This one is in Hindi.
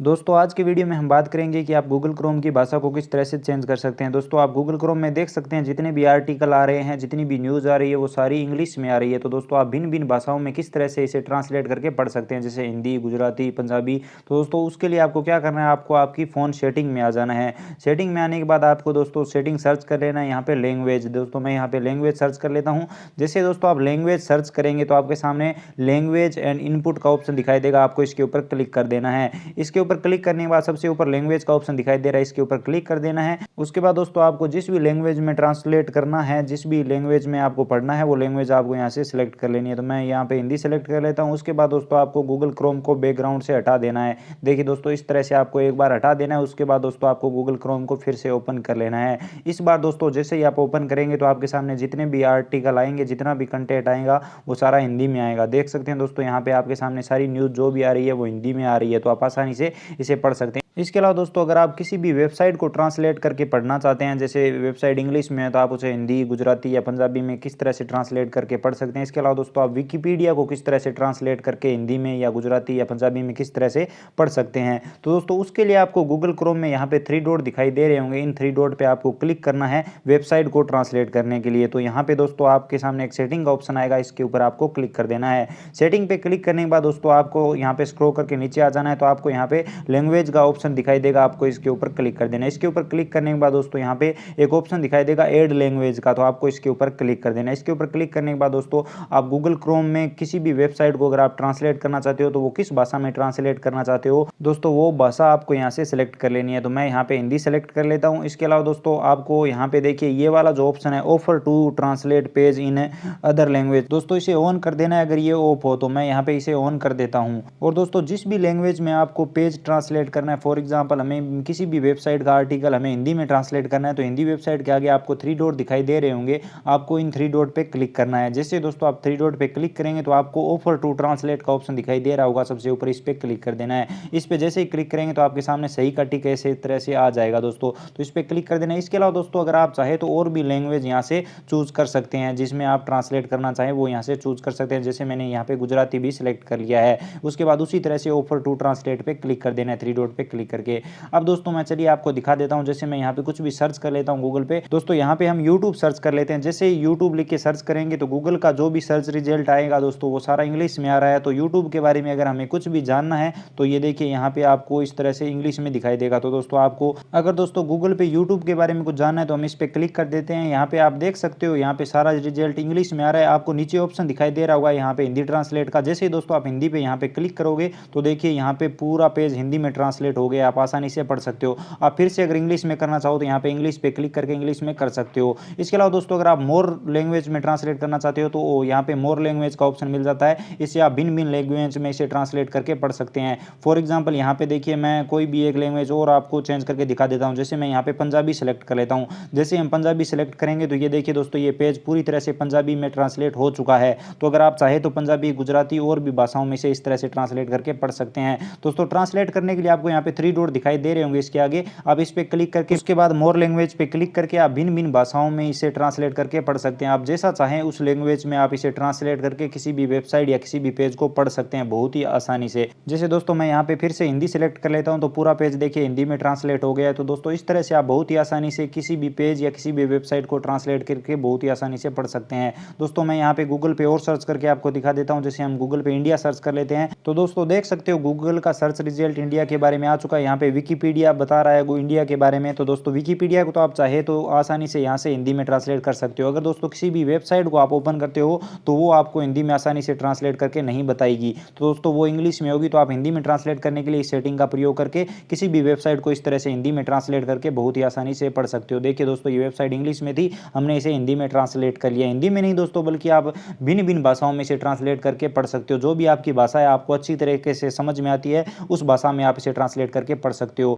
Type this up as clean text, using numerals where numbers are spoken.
दोस्तों आज की वीडियो में हम बात करेंगे कि आप गूगल क्रोम की भाषा को किस तरह से चेंज कर सकते हैं। दोस्तों आप गूगल क्रोम में देख सकते हैं जितने भी आर्टिकल आ रहे हैं, जितनी भी न्यूज़ आ रही है वो सारी इंग्लिश में आ रही है। तो दोस्तों आप भिन्न-भिन्न भाषाओं में किस तरह से इसे ट्रांसलेट करके पढ़ सकते हैं, जैसे हिंदी, गुजराती, पंजाबी। तो दोस्तों उसके लिए आपको क्या करना है, आपको आपकी फ़ोन सेटिंग में आ जाना है। सेटिंग में आने के बाद आपको दोस्तों सेटिंग सर्च कर लेना है, यहाँ पे लैंग्वेज। दोस्तों मैं यहाँ पे लैंग्वेज सर्च कर लेता हूँ। जैसे दोस्तों आप लैंग्वेज सर्च करेंगे तो आपके सामने लैंग्वेज एंड इनपुट का ऑप्शन दिखाई देगा, आपको इसके ऊपर क्लिक कर देना है। इसके ऊपर क्लिक करने के बाद सबसे ऊपर लैंग्वेज का ऑप्शन दिखाई दे रहा है, इसके ऊपर क्लिक कर देना है। उसके बाद दोस्तों आपको जिस भी लैंग्वेज में ट्रांसलेट करना है, जिस भी लैंग्वेज में आपको पढ़ना है, वो लैंग्वेज आपको यहाँ से सिलेक्ट कर लेनी है। तो मैं यहाँ पे हिंदी सेलेक्ट कर लेता हूँ। उसके बाद दोस्तों आपको गूगल क्रोम को बैकग्राउंड से हटा देना है। देखिए दोस्तों इस तरह से आपको एक बार हटा देना है। उसके बाद दोस्तों आपको गूगल क्रोम को फिर से ओपन कर लेना है। इस बार दोस्तों जैसे ही आप ओपन करेंगे तो आपके सामने जितने भी आर्टिकल आएंगे, जितना भी कंटेंट आएगा वो सारा हिंदी में आएगा। देख सकते हैं दोस्तों यहाँ पे आपके सामने सारी न्यूज़ जो भी आ रही है वो हिंदी में आ रही है, तो आप आसानी से इसे पढ़ सकते हैं। इसके अलावा दोस्तों अगर आप किसी भी वेबसाइट को ट्रांसलेट करके पढ़ना चाहते हैं, जैसे वेबसाइट इंग्लिश में है तो आप उसे हिंदी, गुजराती या पंजाबी में किस तरह से ट्रांसलेट करके पढ़ सकते हैं। इसके अलावा दोस्तों आप विकिपीडिया को किस तरह से ट्रांसलेट करके हिंदी में या गुजराती या पंजाबी में किस तरह से पढ़ सकते हैं। तो दोस्तों उसके लिए आपको गूगल क्रोम में यहाँ पे 3 डॉट दिखाई दे रहे होंगे, इन 3 डॉट पे आपको क्लिक करना है वेबसाइट को ट्रांसलेट करने के लिए। तो यहाँ पे दोस्तों आपके सामने एक सेटिंग का ऑप्शन आएगा, इसके ऊपर आपको क्लिक कर देना है। सेटिंग पे क्लिक करने के बाद दोस्तों आपको यहाँ पे स्क्रॉल करके नीचे आ जाना है, तो आपको यहाँ पे लैंग्वेज का ऑप्शन दिखाई देगा, आपको इसके ऊपर क्लिक कर देना है। इसके ऊपर क्लिक करने के बाद दोस्तों यहाँ पे एक ऑप्शन दिखाई देगा ऐड लैंग्वेज का, तो आपको इसके ऊपर क्लिक कर देना है। इसके ऊपर क्लिक करने के बाद दोस्तों आप गूगल क्रोम में किसी भी वेबसाइट को अगर आप ट्रांसलेट करना चाहते हो तो वो किस भाषा में ट्रांसलेट करना चाहते हो दोस्तों वो भाषा आपको यहाँ से सिलेक्ट कर लेनी है। तो मैं यहाँ पे हिंदी सेलेक्ट कर लेता हूँ। इसके अलावा दोस्तों आपको यहाँ पे देखिए ये वाला जो ऑप्शन है offer to translate page in other language, दोस्तों इसे ऑन कर देना है। अगर ये ऑफ हो तो मैं यहाँ पे इसे ऑन कर देता हूँ। और दोस्तों जिस भी लैंग्वेज में आपको पेज ट्रांसलेट करना है, फॉर एग्जाम्पल हमें किसी भी वेबसाइट का आर्टिकल हमें हिंदी में ट्रांसलेट करना है, तो हिंदी वेबसाइट के आगे आपको 3 डॉट दिखाई दे रहे होंगे, आपको इन 3 डॉट पे क्लिक करना है। जैसे दोस्तों आप 3 डॉट पे क्लिक करेंगे तो आपको ऑफर टू ट्रांसलेट का ऑप्शन दिखाई दे रहा होगा सबसे ऊपर, इस पे क्लिक कर देना है। इस पे जैसे ही क्लिक करेंगे तो आपके सामने सही का टिक ऐसे तरह से आ जाएगा दोस्तों, तो इस पे क्लिक कर देना है। इसके अलावा दोस्तों अगर आप चाहे तो और भी लैंग्वेज यहाँ से चूज कर सकते हैं, जिसमें आप ट्रांसलेट करना चाहें वो यहाँ से चूज कर सकते हैं। जैसे मैंने यहाँ पे गुजराती भी सिलेक्ट कर लिया है। उसके बाद उसी तरह से ऑफर टू ट्रांसलेट पे क्लिक कर देना है 3 डॉट पे क्लिक करके। अब दोस्तों मैं चलिए आपको दिखा देता हूं। जैसे मैं यहाँ पे कुछ भी सर्च कर लेता हूं गूगल पे, दोस्तों यहाँ पे हम यूट्यूब सर्च कर लेते हैं। जैसे यूट्यूब लिख के सर्च करेंगे तो गूगल का जो भी सर्च रिजल्ट आएगा दोस्तों वो सारा इंग्लिश में आ रहा है। तो यूट्यूब के बारे में अगर हमें कुछ भी जानना है तो ये देखिए यहाँ पे आपको इस तरह से इंग्लिश में दिखाई देगा। तो दोस्तों आपको अगर दोस्तों गूगल पे यूट्यूब के बारे में कुछ जानना है तो हम इस पे क्लिक कर देते हैं। यहाँ पे आप देख सकते हो यहाँ पे सारा रिजल्ट इंग्लिश में आ रहा है। आपको नीचे ऑप्शन दिखाई दे रहा होगा यहाँ पे हिंदी ट्रांसलेट का। जैसे ही दोस्तों आप हिंदी पे यहाँ पे क्लिक करोगे तो देखिए यहाँ पे पूरा पेज हिंदी में ट्रांसलेट हो गया, आप आसानी से पढ़ सकते हो। आप फिर से अगर इंग्लिश में करना चाहो तो यहाँ पे इंग्लिश पे क्लिक करके इंग्लिश में कर सकते हो। इसके अलावा दोस्तों अगर आप मोर लैंग्वेज में ट्रांसलेट करना चाहते हो तो यहाँ पे मोर लैंग्वेज का ऑप्शन मिल जाता है। इससे आप भिन्न भिन्न लैंग्वेज में इसे ट्रांसलेट करके पढ़ सकते हैं। फॉर एग्जाम्पल यहाँ पे देखिए मैं कोई भी एक लैंग्वेज और आपको चेंज करके दिखा देता हूँ। जैसे मैं यहाँ पे पंजाबी सेलेक्ट कर लेता हूँ। जैसे हम पंजाबी सेलेक्ट करेंगे तो ये देखिए दोस्तों ये पेज पूरी तरह से पंजाबी में ट्रांसलेट हो चुका है। तो अगर आप चाहे तो पंजाबी, गुजराती और भी भाषाओं में से इस तरह से ट्रांसलेट करके पढ़ सकते हैं। दोस्तों ट्रांसलेट करने के लिए आपको यहाँ पे 3 डॉट दिखाई दे रहे होंगे इसके आगे, आप इस पे क्लिक करके उसके बाद मोर लैंग्वेज पे क्लिक करके आप भिन्न भिन्न भाषाओं में इसे ट्रांसलेट करके पढ़ सकते हैं। आप जैसा चाहें उस लैंग्वेज में आप इसे ट्रांसलेट करके किसी भी वेबसाइट या किसी भी पेज को पढ़ सकते हैं बहुत ही आसानी से। जैसे दोस्तों मैं यहाँ पे फिर से हिंदी सेलेक्ट कर लेता हूँ तो पूरा पेज देखिए हिंदी में ट्रांसलेट हो गया है। तो दोस्तों इस तरह से आप बहुत ही आसानी से किसी भी पेज या किसी भी वेबसाइट को ट्रांसलेट करके बहुत ही आसानी से पढ़ सकते हैं। दोस्तों मैं यहाँ पे गूगल पे और सर्च करके आपको दिखा देता हूँ। जैसे हम गूगल पे इंडिया सर्च कर लेते हैं तो दोस्तों देख सकते हो गूगल का सर्च रिजल्ट इंडिया के बारे में आ चुका है। यहाँ पे विकिपीडिया बता रहा है इंडिया के बारे में। तो दोस्तों विकिपीडिया को तो आप चाहे तो आसानी से यहाँ से हिंदी में ट्रांसलेट कर सकते हो। अगर दोस्तों किसी भी वेबसाइट को आप ओपन करते हो तो वो आपको हिंदी में आसानी से ट्रांसलेट करके नहीं बताएगी, तो दोस्तों वो इंग्लिश में होगी। तो आप हिंदी में ट्रांसलेट करने के लिए इस सेटिंग का प्रयोग करके किसी भी वेबसाइट को इस तरह से हिंदी में ट्रांसलेट करके बहुत ही आसानी से पढ़ सकते हो। देखिए दोस्तों ये वेबसाइट इंग्लिश में थी, हमने इसे हिंदी में ट्रांसलेट कर लिया। हिंदी में नहीं दोस्तों बल्कि आप भिन्न भिन्न भाषाओं में इसे ट्रांसलेट करके पढ़ सकते हो। जो भी आपकी भाषा है आपको अच्छी तरीके से समझ में आती है उस भाषा में आप इसे ट्रांसलेट करके पढ़ सकते हो।